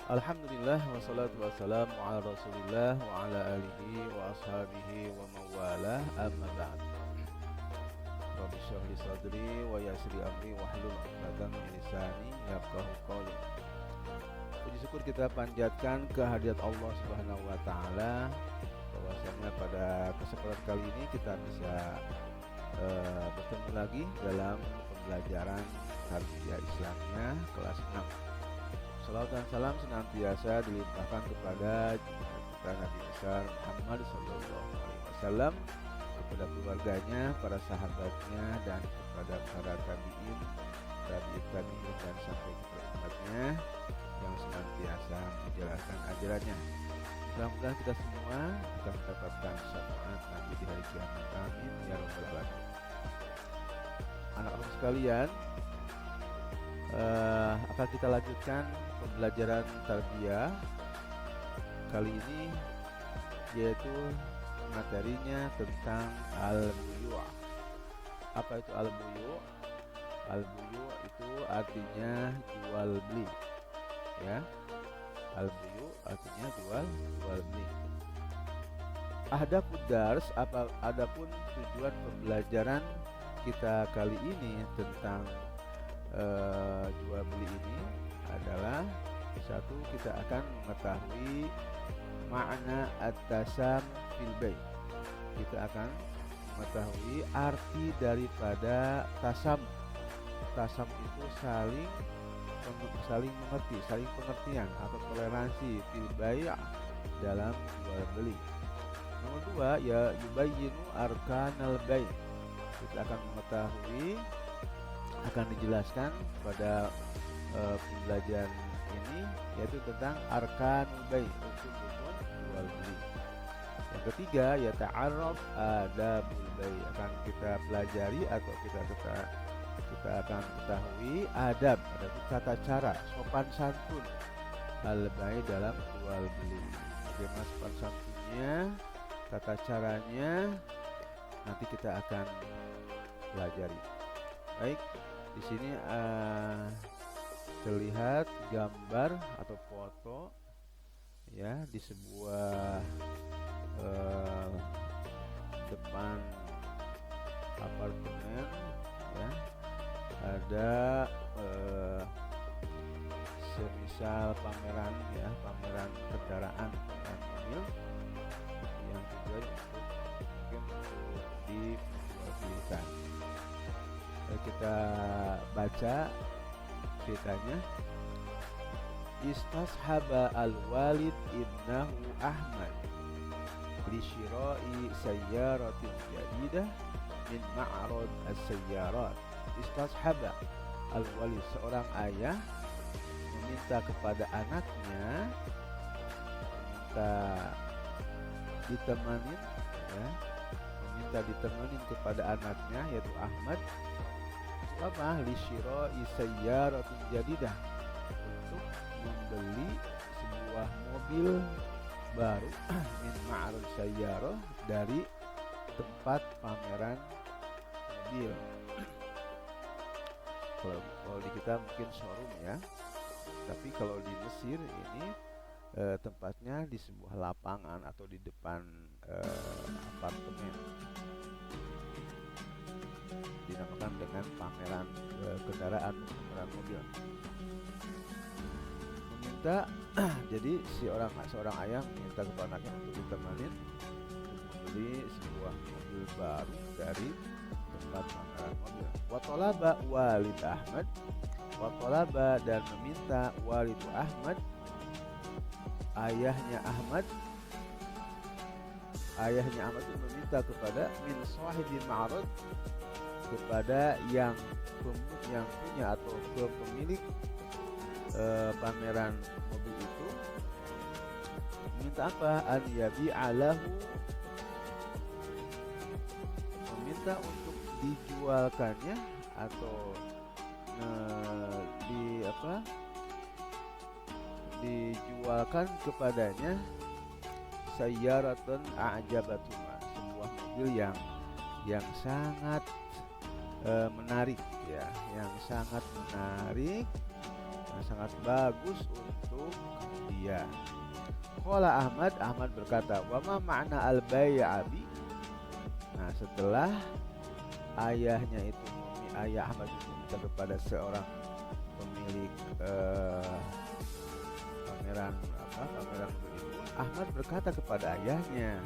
Alhamdulillah wassalatu wassalamu ala Rasulillah wa ala alihi wa ashabihi wa mawalah amma ba'd. Rabbi shrah li sadri wa yassir li amri wahlul 'uqdatam min lisani yafqahu qawli. Puji syukur kita panjatkan kehadirat Allah Subhanahu wa taala bahwasanya pada kesempatan kali ini kita bisa bertemu lagi dalam pembelajaran tarbiyah Islamiyah kelas 6. Salawat dan salam senantiasa dilimpahkan kepada kita Nabi besar Muhammad SAW, kepada keluarganya, para sahabatnya, dan kepada para tabi'in, dan sampai kepada umatnya yang senantiasa menjalankan ajarannya. Mudah-mudahan kita semua akan mendapatkan syafaat Nabi di hari kiamat. Amin ya rabbal alamin. Anak-anak sekalian, akan kita lanjutkan pembelajaran tarbiyah kali ini, yaitu materinya tentang al-buyu'. Apa itu al-buyu'? Al-buyu' itu artinya jual beli, ya. Al-buyu' artinya jual beli. Ahadapun dars, adapun tujuan pembelajaran kita kali ini tentang jual beli ini adalah satu, kita akan mengetahui makna at-tasam fil bay'. Kita akan mengetahui arti daripada tasam. Tasam itu saling mengerti, saling pengertian atau toleransi fil bay' dalam jual beli. Nomor dua, ya yubayyinu arkanal bay'. Kita akan mengetahui, akan dijelaskan pada pembelajaran ini, yaitu tentang arkanul bay', rukun-rukun jual beli. Yang ketiga, ya ta'arraf adabul bay', akan kita pelajari atau kita akan ketahui adab, ada tata cara, sopan santun al bay' dalam jual beli. Bagaimana sopan santunnya, tata caranya, nanti kita akan pelajari. Baik, di sini terlihat gambar atau foto, ya, di sebuah depan apartemen, ya. Ada semisal pameran, ya, pameran kendaraan dan mobil yang tujuan untuk diperjualbelikan. Kita baca ceritanya. Istashaba al-walid ibnahu Ahmad li syira'i sayyaratin jadidah min ma'rad as-sayyarat. Istashaba al-walid, seorang ayah meminta kepada anaknya, meminta ditemanin kepada anaknya, yaitu Ahmad, apa? Li syira'i sayyaratin jadidah, untuk membeli sebuah mobil baru min ma'rad sayyarah, dari tempat pameran mobil. Kalau di kita mungkin showroom, ya, tapi kalau di Mesir ini tempatnya di sebuah lapangan atau di depan apartemen, dinamakan dengan pameran kendaraan, pameran mobil. Meminta jadi seorang ayah meminta kepada anaknya untuk ditemani untuk membeli sebuah mobil baru dari tempat pameran mobil. Wa talaba walid Ahmad, wa talaba, dan meminta walid Ahmad, ayahnya Ahmad itu meminta kepada min sahibi ma'rad, kepada yang punya atau pemilik pameran mobil itu, meminta apa? An yabi'alahu, meminta untuk dijualkannya atau dijualkan kepadanya sayyaratan a'jabatuma, sebuah mobil yang sangat menarik, yang sangat menarik, yang sangat bagus untuk dia. Qala Ahmad, Ahmad berkata, wa ma ma'na al-bai'a bi? Nah, setelah ayahnya itu, ayah Ahmad itu meminta kepada seorang pemilik pameran mobil itu, Ahmad berkata kepada ayahnya,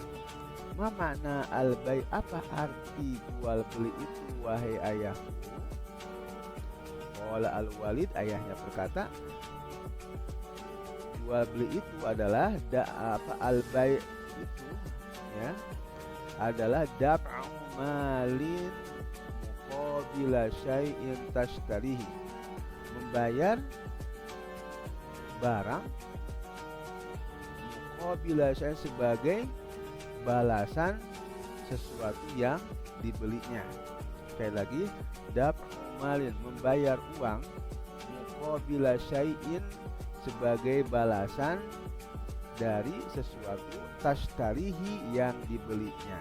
ma makna al-bai', apa arti jual beli itu wahai ayahku? Qala al-Walid, ayahnya berkata, jual beli itu adalah al-bai' itu ya adalah daf'u malin muqabila syai'in tashtarihi, membayar barang muqabila syai'in sebagai balasan sesuatu yang dibelinya. Sekali lagi, daf'u malin, membayar uang, muqabila syai'in sebagai balasan dari sesuatu, tashtarihi yang dibelinya.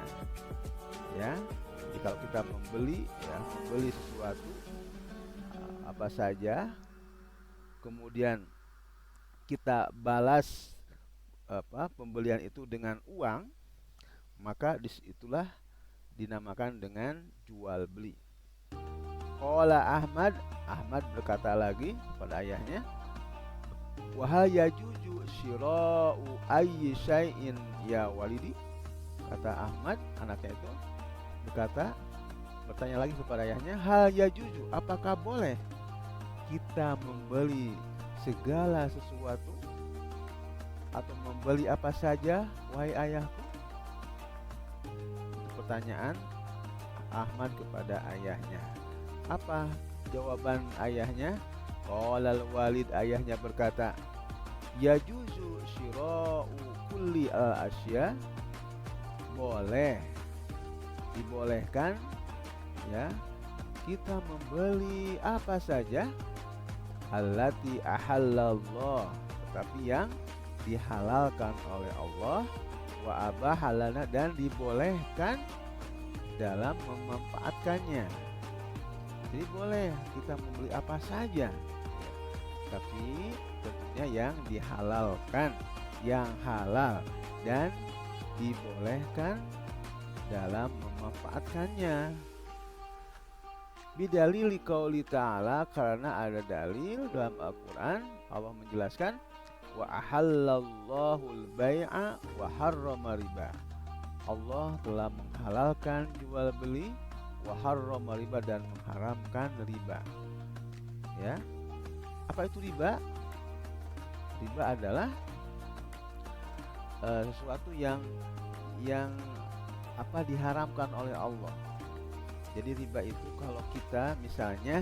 Ya, jadi kalau kita membeli sesuatu apa saja, kemudian kita balas pembelian itu dengan uang, maka disitulah dinamakan dengan jual beli. Qala Ahmad, Ahmad berkata lagi kepada ayahnya, wahal yajuju syira'u ayyi syai'in ya walidi? Kata Ahmad, anaknya itu bertanya lagi kepada ayahnya, hal yajuju, apakah boleh kita membeli segala sesuatu atau membeli apa saja wahai ayahku? Itu pertanyaan Ahmad kepada ayahnya. Apa jawaban ayahnya? Qala al-Walid, ayahnya berkata, yajuzu syira'u kulli al-asya, boleh, dibolehkan ya kita membeli apa saja, allati ahallallah, tetapi yang dihalalkan oleh Allah, wa abahalana, dan dibolehkan dalam memanfaatkannya. Jadi boleh kita membeli apa saja, tapi tentunya yang dihalalkan, yang halal, dan dibolehkan dalam memanfaatkannya. Bidalili qauli ta'ala, karena ada dalil dalam Al-Quran, Allah menjelaskan, wa ahallallahu al-bai'a wa harrama riba, Allah telah menghalalkan jual beli, wa harrama riba, dan mengharamkan riba. Ya, apa itu riba? Riba adalah sesuatu yang diharamkan oleh Allah. Jadi riba itu kalau kita misalnya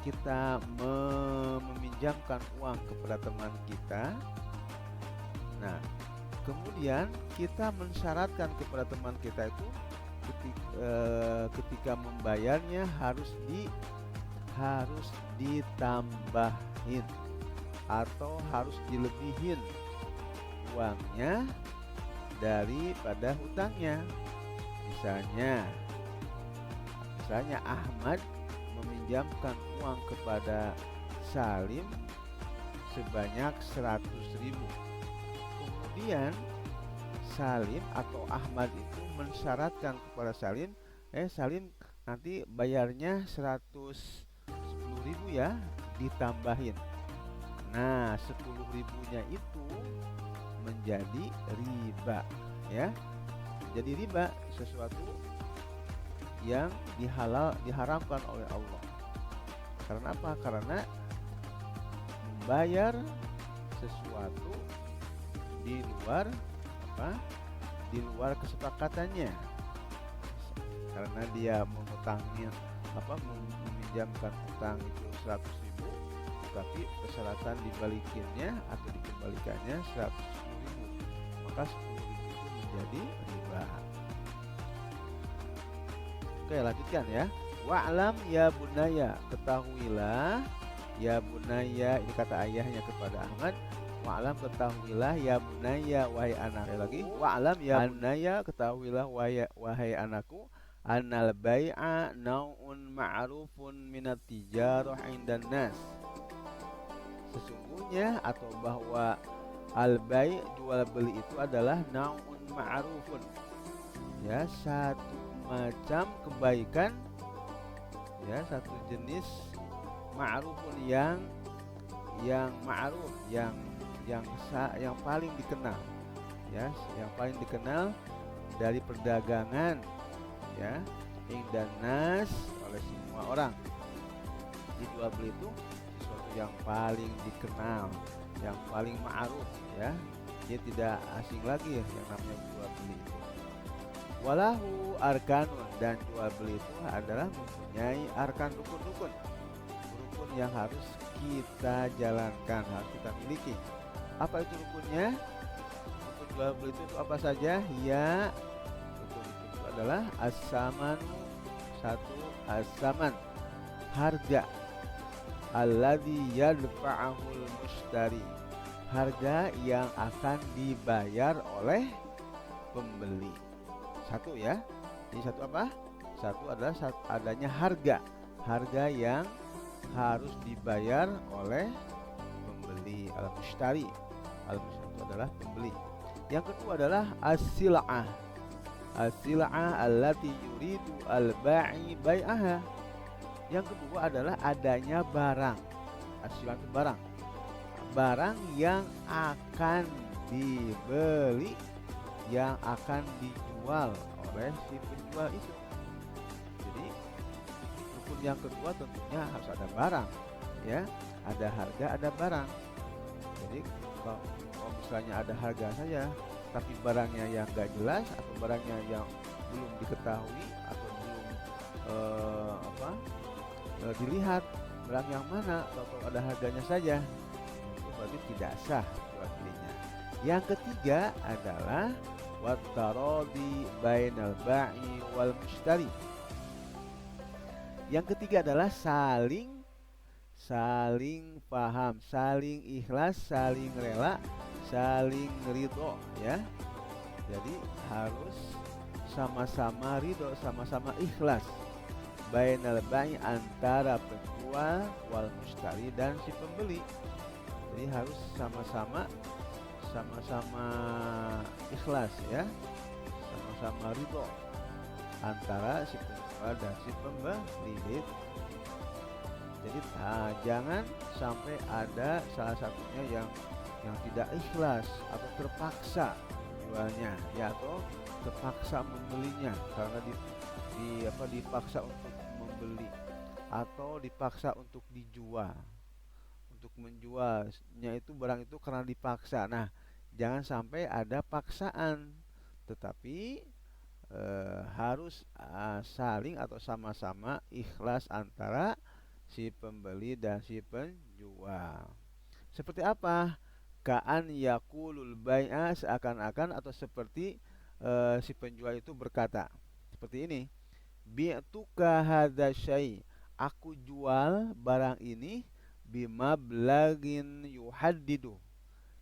kita meminjamkan uang kepada teman kita, nah kemudian kita mensyaratkan kepada teman kita itu ketika membayarnya harus ditambahin atau harus dilebihin uangnya daripada hutangnya. Misalnya Ahmad meminjamkan uang kepada Salim sebanyak 100.000. Kemudian Salim atau Ahmad itu mensyaratkan kepada Salim, Salim nanti bayarnya 110.000 ya, ditambahin. Nah, 10.000-nya itu menjadi riba ya. Jadi riba sesuatu yang diharamkan oleh Allah. Karena apa? Karena membayar sesuatu di luar kesepakatannya. Karena dia meminjamkan utang itu 100.000, tapi persyaratan dibalikinnya atau dikembalikannya 110.000, maka 10.000 itu menjadi riba. Oke, lanjutkan ya. Wa'lam ya bunaya, ketahuilah ya bunaya, ini kata ayahnya kepada Ahmad. Wa'lam, ketahuilah ya bunaya, wahai anak. Lagi, wa'lam ya bunaya, ketahuilah wahai anakku, annal bai'a nau'un ma'rufun minat tijarah indan nas. Sesungguhnya atau bahwa Al-bai' jual beli itu adalah naun ma'rufun, ya, satu macam kebaikan, ya, satu jenis ma'rufun yang ma'ruf, yang paling dikenal, ya, yang paling dikenal dari perdagangan, ya, indan nas, oleh semua orang. Di jual beli itu sesuatu yang paling dikenal, yang paling ma'ruf, ya, dia tidak asing lagi ya yang namanya jual beli itu. Walahu arkanun, dan jual beli itu adalah mempunyai arkan, rukun-rukun, rukun yang harus kita jalankan, harus kita miliki. Apa itu rukunnya? Rukun jual beli itu apa saja? Ya, rukun itu adalah as-samanu, satu, as-saman, harga, alladzi yadfa'ahul mushtari, harga yang akan dibayar oleh pembeli. Satu, ya. Ini satu apa? Satu adalah adanya harga, harga yang harus dibayar oleh pembeli, al-mushtari. Al-mushtari itu adalah pembeli. Yang kedua adalah as-sil'ah, as-sil'ah allati yuridu al-ba'i bai'aha. Yang kedua adalah adanya barang. As-sil'ah itu barang, barang yang akan dibeli, yang akan dijual oleh si penjual itu. Jadi rukun yang kedua tentunya harus ada barang, ya, ada harga, ada barang. Jadi kalau misalnya ada harga saja tapi barangnya yang nggak jelas, atau barangnya yang belum diketahui, atau belum dilihat barang yang mana, atau ada harganya saja, itu berarti tidak sah jual belinya. Yang ketiga adalah wattaradi bainal ba'i wal mushtari. Yang ketiga adalah saling paham, saling ikhlas, saling rela, saling ridho, ya. Jadi harus sama-sama ridho, sama-sama ikhlas. Bainal ba'i, antara penjual, wal mushtari, dan si pembeli. Jadi harus sama-sama ikhlas, ya, sama-sama ridho antara si penjual dan si pembeli. Jadi jangan sampai ada salah satunya yang tidak ikhlas atau terpaksa jualnya, ya, atau terpaksa membelinya karena dipaksa untuk membeli, atau dipaksa untuk dijual, untuk menjualnya itu barang itu karena dipaksa. Nah, jangan sampai ada paksaan, tetapi harus saling atau sama-sama ikhlas antara si pembeli dan si penjual. Seperti apa? Ka'an yaqulul bai'a, seakan-akan atau seperti si penjual itu berkata seperti ini, bi'tuka hadza syai', aku jual barang ini bimablagin yuhaddidu,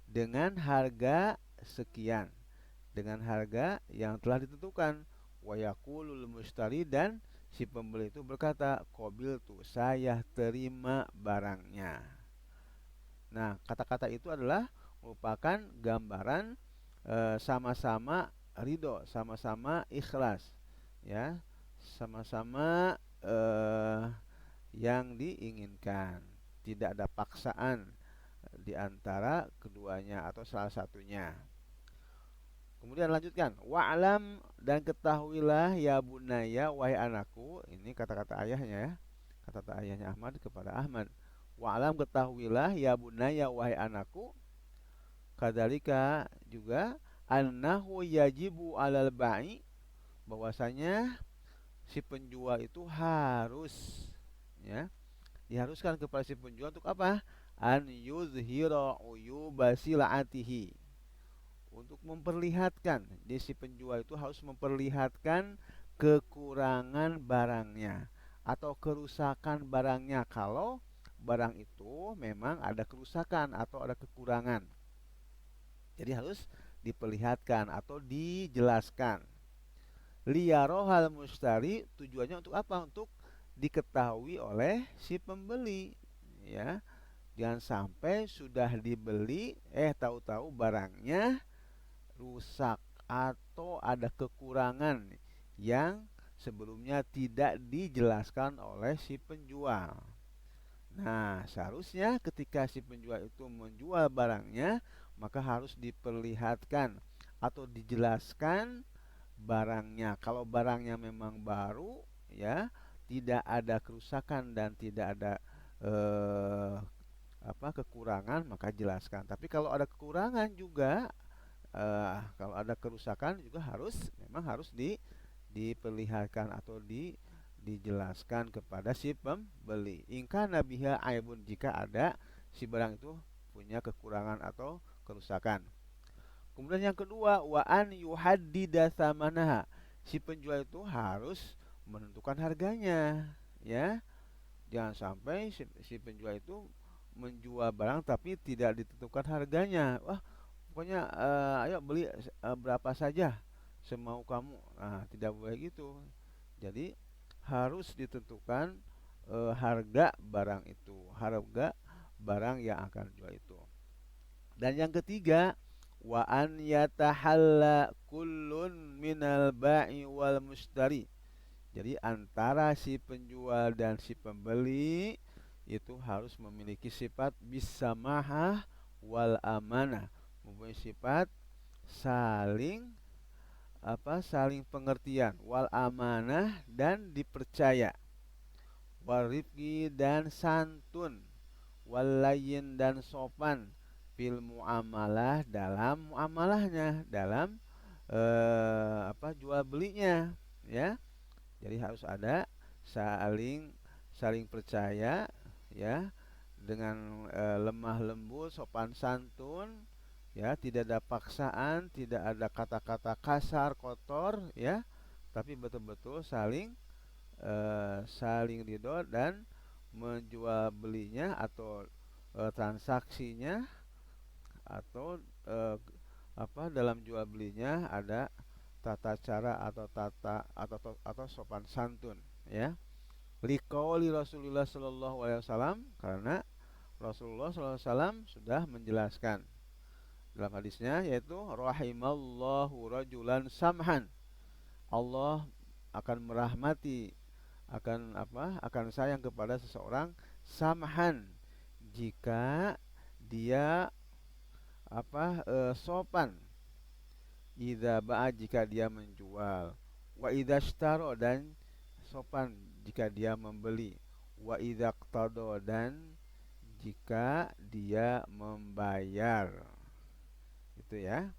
dengan harga sekian, dengan harga yang telah ditentukan. Wa yaqulul mushtari, dan si pembeli itu berkata, qabiltu, saya terima barangnya. Nah, kata-kata itu adalah merupakan gambaran sama-sama ridho, sama-sama ikhlas, ya, sama-sama yang diinginkan, tidak ada paksaan di antara keduanya atau salah satunya. Kemudian lanjutkan, wa'lam, dan ketahuilah ya bunaya, wahai anakku. Ini kata-kata ayahnya, ya, kata-kata ayahnya Ahmad kepada Ahmad. Wa'lam, ketahuilah ya bunaya, wahai anakku, kadzalika juga, annahu yajibu alal ba'i, bahwasanya si penjual itu harus, ya, diharuskan kepada si penjual untuk apa? An yuzhira uyuba silatihi, untuk memperlihatkan, di si penjual itu harus memperlihatkan kekurangan barangnya atau kerusakan barangnya, kalau barang itu memang ada kerusakan atau ada kekurangan. Jadi harus diperlihatkan atau dijelaskan. Liyarohal mushtari, tujuannya untuk apa? Untuk diketahui oleh si pembeli, ya. Jangan sampai sudah dibeli, tahu-tahu barangnya rusak atau ada kekurangan yang sebelumnya tidak dijelaskan oleh si penjual. Nah, seharusnya ketika si penjual itu menjual barangnya, maka harus diperlihatkan atau dijelaskan barangnya. Kalau barangnya memang baru, ya, tidak ada kerusakan dan tidak ada eh, kekurangan, maka jelaskan. Tapi kalau ada kekurangan juga, kalau ada kerusakan juga memang harus diperlihatkan atau dijelaskan kepada si pembeli. Ingka nabiha aibun, jika ada si barang itu punya kekurangan atau kerusakan. Kemudian yang kedua, wa an yuhaddida tsamanaha. Si penjual itu harus menentukan harganya, ya. Jangan sampai si penjual itu menjual barang tapi tidak ditentukan harganya. Wah, pokoknya ayo beli berapa saja semau kamu. Nah, tidak boleh gitu. Jadi harus ditentukan harga barang itu, harga barang yang akan jual itu. Dan yang ketiga, wa an yatahalla kullun minal ba'i wal mushtari. Jadi antara si penjual dan si pembeli itu harus memiliki sifat bisamahah wal amanah, mempunyai sifat saling saling pengertian, wal amanah dan dipercaya, wal rifqi dan santun, wal layyin dan sopan, fil muamalah dalam muamalahnya, dalam jual belinya, ya. Jadi harus ada saling saling percaya, ya, dengan lemah lembut, sopan santun, ya, tidak ada paksaan, tidak ada kata-kata kasar, kotor, ya, tapi betul-betul saling ridho dan menjual belinya atau transaksinya atau dalam jual belinya ada tata cara atau sopan santun, ya. Liqauli Rasulullah sallallahu alaihi wasallam, karena Rasulullah sallallahu alaihi wasallam sudah menjelaskan dalam hadisnya, yaitu rahimallahu rajulan samhan. Allah akan merahmati, akan sayang kepada seseorang samhan, jika dia sopan, idza ba'a, jika dia menjual, wa idza ishtaro, dan sopan jika dia membeli, wa idza iqtada, dan jika dia membayar. Itu, ya.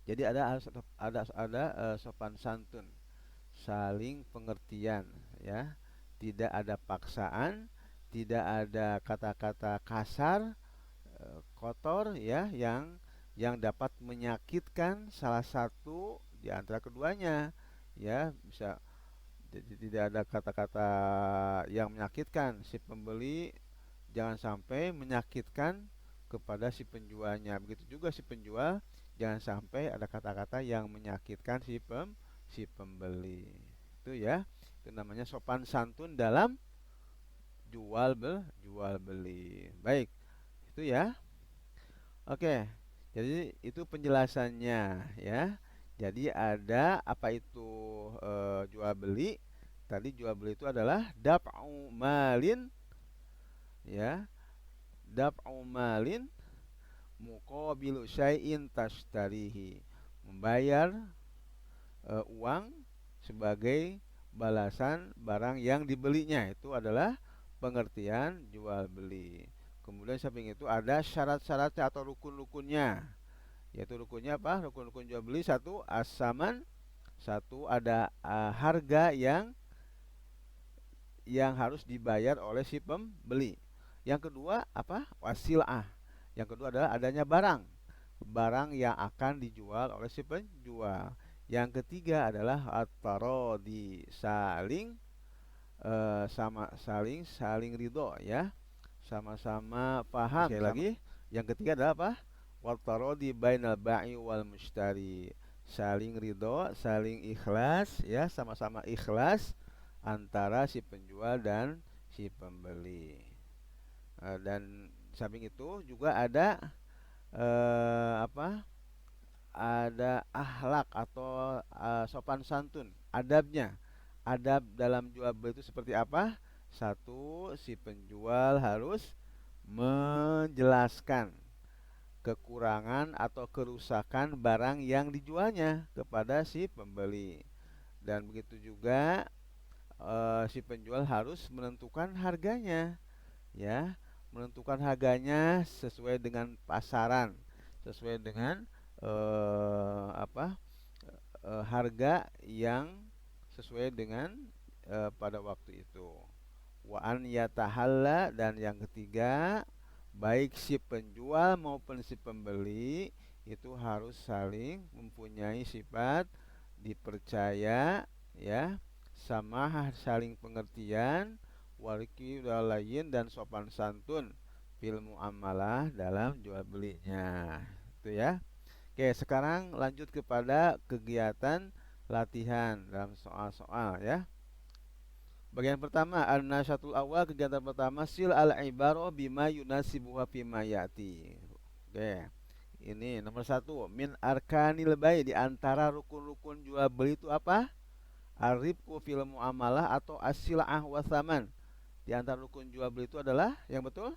Jadi ada sopan santun, saling pengertian, ya. Tidak ada paksaan, tidak ada kata-kata kasar, kotor, ya, yang dapat menyakitkan salah satu di antara keduanya, ya. Bisa tidak ada kata-kata yang menyakitkan. Si pembeli jangan sampai menyakitkan kepada si penjualnya. Begitu juga si penjual jangan sampai ada kata-kata yang menyakitkan si pembeli. Itu, ya. Itu namanya sopan santun dalam jual beli. Baik. Itu, ya. Oke. Jadi itu penjelasannya, ya. Jadi ada apa itu jual beli? Tadi jual beli itu adalah daf'u malin, ya. Daf'u malin muqabilu syai'in tashtarihi. Membayar uang sebagai balasan barang yang dibelinya, itu adalah pengertian jual beli. Kemudian samping itu ada syarat-syaratnya atau rukun-rukunnya. Yaitu rukunnya apa? Rukun-rukun jual beli: satu, as-saman, satu ada harga yang harus dibayar oleh si pembeli. Yang kedua apa? Wasilah. Yang kedua adalah adanya barang yang akan dijual oleh si penjual. Yang ketiga adalah at-taradi, saling ridho, ya, sama-sama paham. Sekali lagi, yang ketiga adalah apa? Wat-taradi bainal ba'i wal mushtari, saling ridho, saling ikhlas, ya, sama-sama ikhlas antara si penjual dan si pembeli. Dan samping itu juga ada apa? Ada akhlak atau sopan santun, adabnya. Adab dalam jual beli itu seperti apa? Satu, si penjual harus menjelaskan kekurangan atau kerusakan barang yang dijualnya kepada si pembeli. Dan begitu juga si penjual harus menentukan harganya, ya, menentukan harganya sesuai dengan pasaran, sesuai dengan apa harga yang sesuai dengan pada waktu itu. Wa an yatahalla, dan yang ketiga, baik si penjual maupun si pembeli itu harus saling mempunyai sifat dipercaya, ya, sama saling pengertian, waliki lain, dan sopan santun fil muamalah dalam jual belinya. Itu ya. Oke, sekarang lanjut kepada kegiatan latihan dalam soal-soal ya. Bagian pertama, an-nasyatul awal, kegiatan pertama, sil al-ibaro bima yunasibuha bima yati. Oke. Ini nomor satu, min arkanil bai, di antara rukun-rukun jual beli itu apa? Arifku fil muamalah atau as-sil'ah wa thaman. Di antara rukun jual beli itu adalah yang betul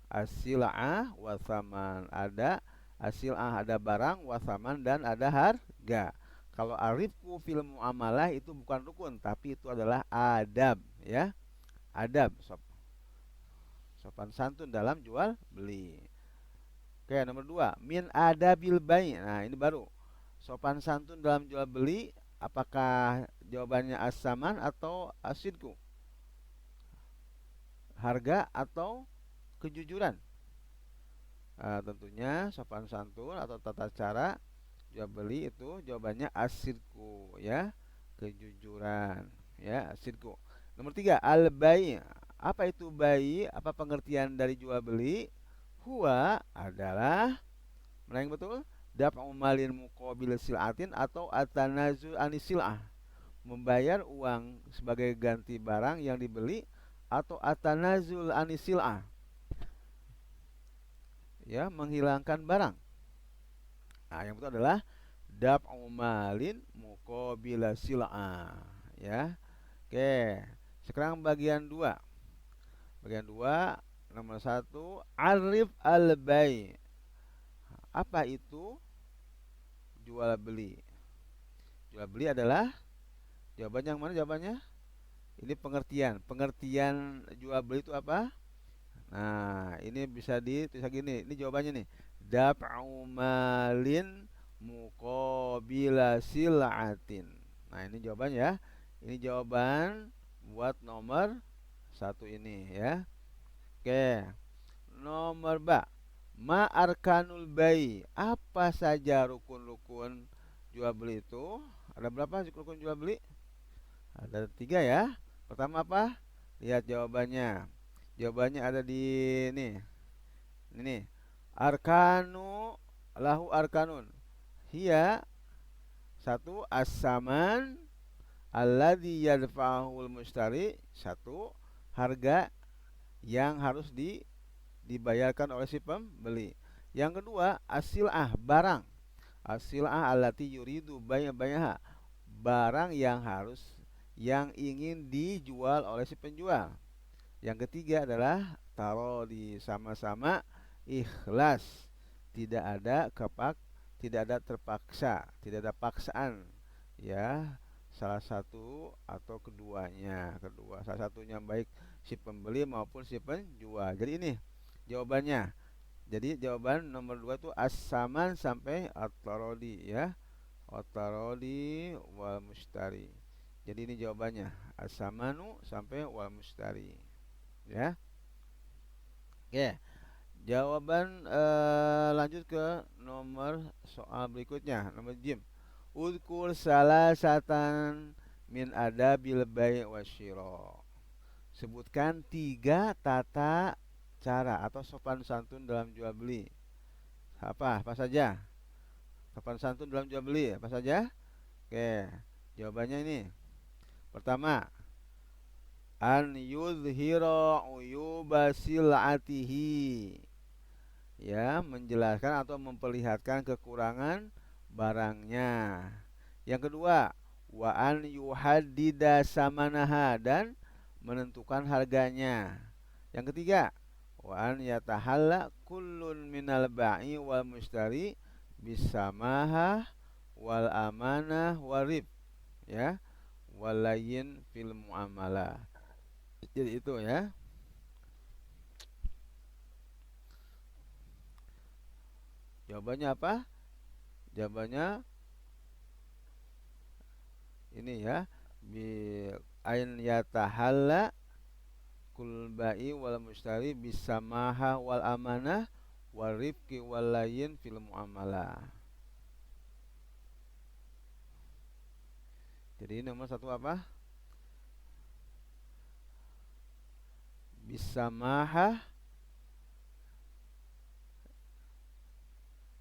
as-sil'ah wa thaman. Ada as-sil'ah, ada barang, wa thaman, dan ada harga. Kalau arifku fil muamalah itu bukan rukun, tapi itu adalah adab, ya. Adab, sopan santun dalam jual beli. Oke, nomor dua, min adabil bai. Nah, ini baru. Sopan santun dalam jual beli, apakah jawabannya as-saman atau asidku? Harga atau kejujuran? Tentunya sopan santun atau tata cara jual beli itu jawabannya asidku, ya, kejujuran, ya, asidku. Nomor tiga, al bai. Apa itu bai? Apa pengertian dari jual beli? Huwa adalah, mana yang betul? Daf'u malin muqabil sil'atin atau atanazul anisil'ah, membayar uang sebagai ganti barang yang dibeli, atau atanazul anisil'ah, ya, menghilangkan barang. Nah, yang betul adalah daf'u malin muqabila sil'ah, ya. Oke, sekarang bagian 2. Bagian 2, nomor 1, arif al-bai. Apa itu jual beli? Jual beli adalah, jawabannya yang mana jawabannya? Ini pengertian. Pengertian jual beli itu apa? Nah, ini bisa ditulis gini. Ini jawabannya nih. Daf'u malin muqabila sil'atin. Nah, ini jawabannya ya. Ini jawaban buat nomor 1 ini ya. Oke. Nomor ba. Ma arkanul bai. Apa saja rukun-rukun jual beli itu? Ada berapa rukun jual beli? Ada 3 ya. Pertama apa? Lihat jawabannya. Jawabannya ada di ini. Ini. Arkanu lahu arkanun. Hiya, satu, as-saman alladzi yadfa'ul mustari. Satu, harga yang harus dibayarkan oleh si pembeli. Yang kedua, as-sil'ah, barang. As-sil'ah allati yuridu bay'aha, barang yang ingin dijual oleh si penjual. Yang ketiga adalah tarodi, sama-sama ikhlas, tidak ada tidak ada terpaksa, tidak ada paksaan, ya, salah satu atau keduanya, salah satunya, baik si pembeli maupun si penjual. Jadi ini jawabannya. Jadi jawaban nomor 2 itu as-saman sampai at-tarodi, ya, at-tarodi wal mustari. Jadi ini jawabannya, as-samanu sampai wal mustari, ya. Oke. Jawaban lanjut ke nomor soal berikutnya, nomor jim. Udkur salasatan min adabil bai' wasyira. Sebutkan 3 tata cara atau sopan santun dalam jual beli. Apa saja? Sopan santun dalam jual beli apa saja? Oke, jawabannya ini. Pertama, an yudhira uyuba sil'atihi, ya, menjelaskan atau memperlihatkan kekurangan barangnya. Yang kedua, wa an yuhaddida samanaha, dan menentukan harganya. Yang ketiga, wa an yatahalla kullun minal ba'i wal mushtari bisamaha wal amanah warib, ya, walayin fil muamalah. Jadi itu ya. Jawabannya apa? Jawabannya ini ya, bi ain yatahalla kul ba'i wal mushtari bisamaha wal amanah warifqi walayin fil muamalah. Jadi nomor satu apa? Bisamaha,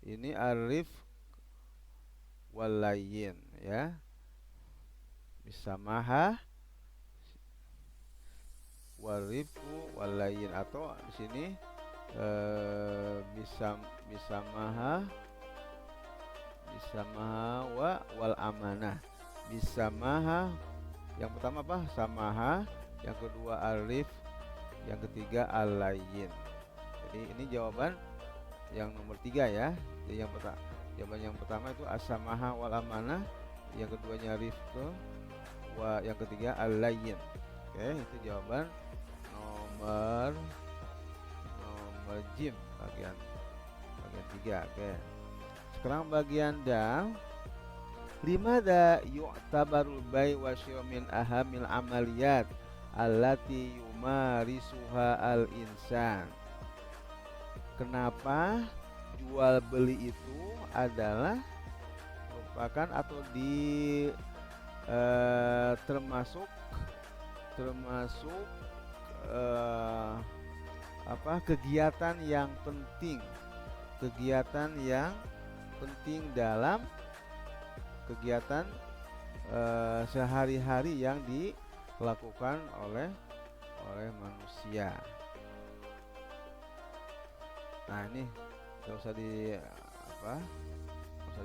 ini arif walayin, ya. Bisamaha warifku walayin, atau di sini bisamaha wa wal amanah. Bisamaha yang pertama apa? Samaha, yang kedua arif, yang ketiga alayin. Jadi ini jawaban yang nomor 3 ya. Jadi jawaban yang pertama itu asamaha wal amanah, yang keduanya rifqu, yang ketiga alayin. Oke, itu jawaban nomor jim, bagian 3. Oke. Sekarang bagian dal. Limada yu'tabarul bai' wa syira' min ahamil amaliyat allati yumarisuha al-insan. Kenapa jual beli itu adalah merupakan atau termasuk kegiatan yang penting dalam kegiatan sehari-hari yang dilakukan oleh manusia. Nah ini nggak usah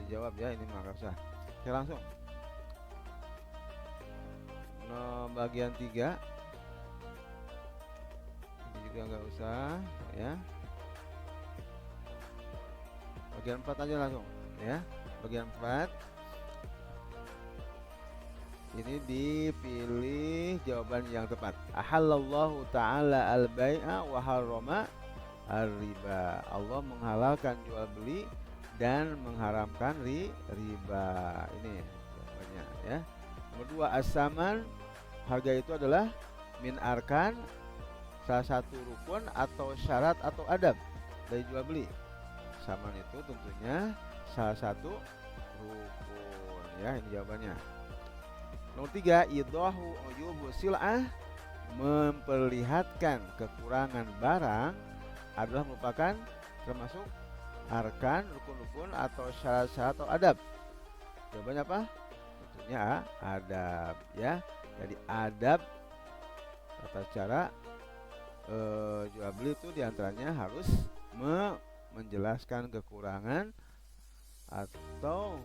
dijawab ya, ini mah nggak usah. Oke, langsung. Bagian 3 ini juga nggak usah ya. Bagian 4 aja langsung ya. Bagian 4 ini dipilih jawaban yang tepat. Ahallallahu ta'ala al-bai'a wa harrama ar-riba. Allah menghalalkan jual beli dan mengharamkan riba. Ini jawabannya ya. Nomor 2, as-saman, harga itu adalah min arkan, salah satu rukun atau syarat atau adab dari jual beli. Saman itu tentunya salah satu rukun ya, ini jawabannya. Nomor 3, idahu uyubu sil'ah, memperlihatkan kekurangan barang adalah merupakan termasuk arkan, rukun-rukun atau syarat-syarat atau adab. Jawabannya apa? Tentunya adab ya. Jadi adab tata cara jual beli itu diantaranya harus menjelaskan kekurangan atau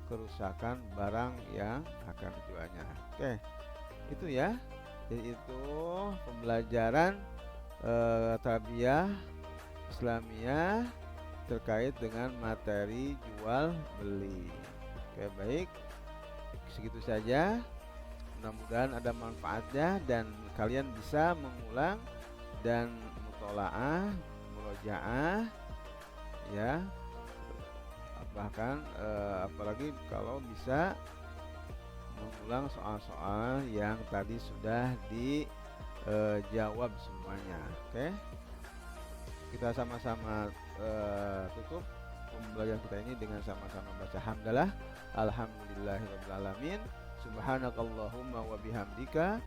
kerusakan barang yang akan dijualnya. Oke, itu ya. Jadi itu pembelajaran tarbiyah Islamiyah terkait dengan materi jual beli. Oke, baik. Segitu saja. Mudah-mudahan ada manfaatnya dan kalian bisa mengulang dan mutolaah, murojaah ya. Bahkan apalagi kalau bisa mengulang soal-soal yang tadi sudah dijawab semuanya. Oke, kita sama-sama tutup pembelajaran kita ini dengan sama-sama baca hamdalah, alhamdulillahirabbil alamin, subhanakallahumma wa bihamdika.